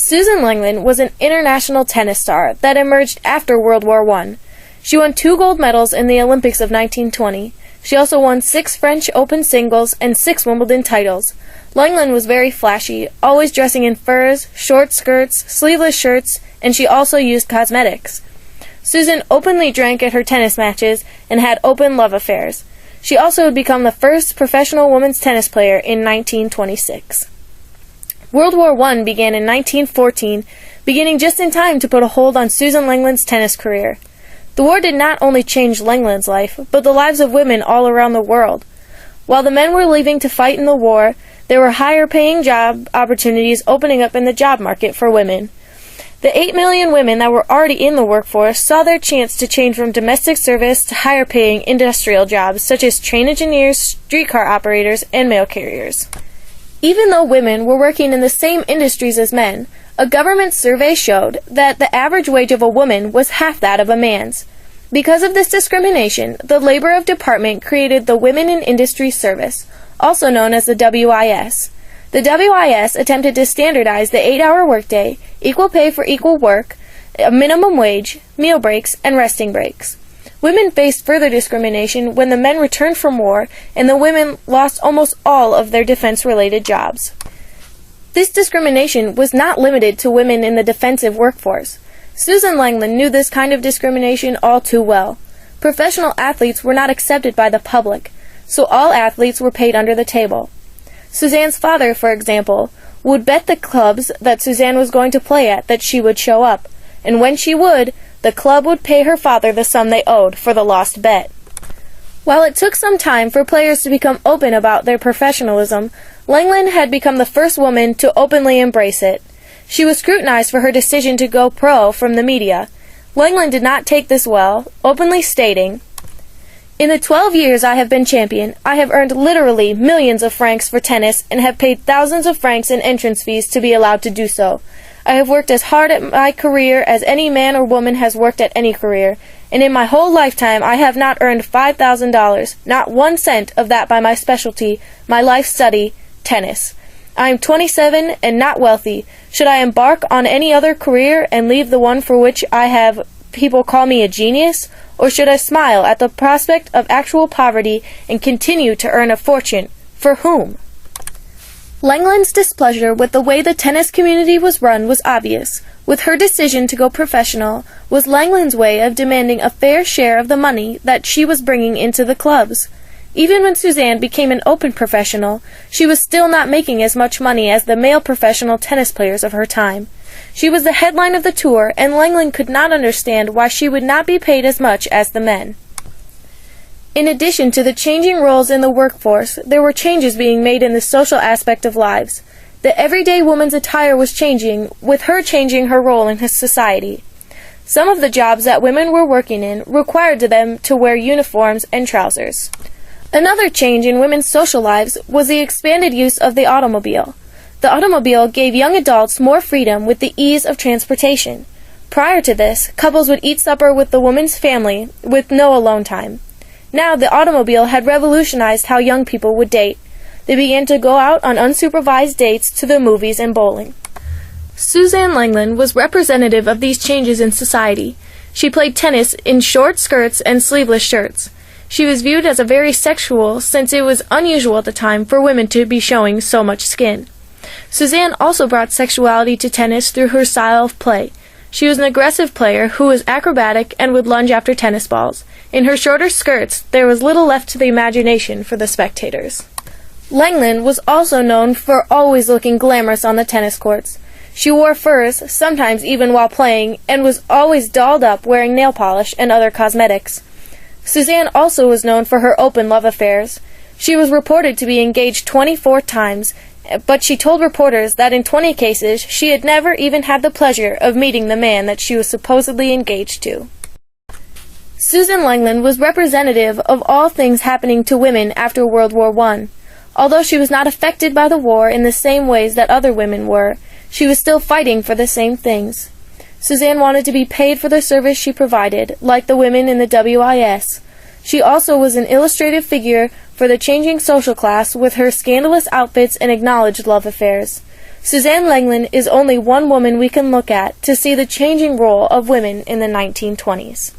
Suzanne Lenglen was an international tennis star that emerged after World War I. She won 2 gold medals in the Olympics of 1920. She also won 6 French Open singles and 6 Wimbledon titles. Lenglen was very flashy, always dressing in furs, short skirts, sleeveless shirts, and she also used cosmetics. Suzanne openly drank at her tennis matches and had open love affairs. She also had become the first professional women's tennis player in 1926. World War I began in 1914, beginning just in time to put a hold on Suzanne Lenglen's tennis career. The war did not only change Lenglen's life, but the lives of women all around the world. While the men were leaving to fight in the war, there were higher-paying job opportunities opening up in the job market for women. The 8 million women that were already in the workforce saw their chance to change from domestic service to higher-paying industrial jobs such as train engineers, streetcar operators, and mail carriers. Even though women were working in the same industries as men, a government survey showed that the average wage of a woman was half that of a man's. Because of this discrimination, the Labor Department created the Women in Industry Service, also known as the WIS. The WIS attempted to standardize the 8-hour workday, equal pay for equal work, a minimum wage, meal breaks, and resting breaks. Women faced further discrimination when the men returned from war and the women lost almost all of their defense-related jobs. This discrimination was not limited to women in the defensive workforce. Suzanne Lenglen knew this kind of discrimination all too well. Professional athletes were not accepted by the public, so all athletes were paid under the table. Suzanne's father, for example, would bet the clubs that Suzanne was going to play at that she would show up, and when she would, the club would pay her father the sum they owed for the lost bet. While it took some time for players to become open about their professionalism, Lenglen had become the first woman to openly embrace it. She was scrutinized for her decision to go pro from the media. Lenglen did not take this well, openly stating, "In the 12 years I have been champion, I have earned literally millions of francs for tennis and have paid thousands of francs in entrance fees to be allowed to do so. I have worked as hard at my career as any man or woman has worked at any career, and in my whole lifetime I have not earned $5,000, not 1 cent of that by my specialty, my life study, tennis. I am 27 and not wealthy. Should I embark on any other career and leave the one for which I have people call me a genius, or should I smile at the prospect of actual poverty and continue to earn a fortune? For whom?" Lenglen's displeasure with the way the tennis community was run was obvious. With her decision to go professional was Lenglen's way of demanding a fair share of the money that she was bringing into the clubs. Even when Suzanne became an open professional, she was still not making as much money as the male professional tennis players of her time. She was the headline of the tour, and Lenglen could not understand why she would not be paid as much as the men. In addition to the changing roles in the workforce, there were changes being made in the social aspect of lives. The everyday woman's attire was changing, with her changing her role in society. Some of the jobs that women were working in required them to wear uniforms and trousers. Another change in women's social lives was the expanded use of the automobile. The automobile gave young adults more freedom with the ease of transportation. Prior to this, couples would eat supper with the woman's family with no alone time. Now the automobile had revolutionized how young people would date. They began to go out on unsupervised dates to the movies and bowling. Suzanne Lenglen was representative of these changes in society. She played tennis in short skirts and sleeveless shirts. She was viewed as a very sexual, since it was unusual at the time for women to be showing so much skin. Suzanne also brought sexuality to tennis through her style of play. She was an aggressive player who was acrobatic and would lunge after tennis balls. In her shorter skirts, there was little left to the imagination for the spectators. Lenglen was also known for always looking glamorous on the tennis courts. She wore furs, sometimes even while playing, and was always dolled up wearing nail polish and other cosmetics. Suzanne also was known for her open love affairs. She was reported to be engaged 24 times, but she told reporters that in 20 cases she had never even had the pleasure of meeting the man that she was supposedly engaged to. Suzanne Lenglen was representative of all things happening to women after World War I. Although she was not affected by the war in the same ways that other women were, she was still fighting for the same things. Suzanne wanted to be paid for the service she provided, like the women in the WIS. She also was an illustrative figure for the changing social class with her scandalous outfits and acknowledged love affairs. Suzanne Lenglen is only one woman we can look at to see the changing role of women in the 1920s.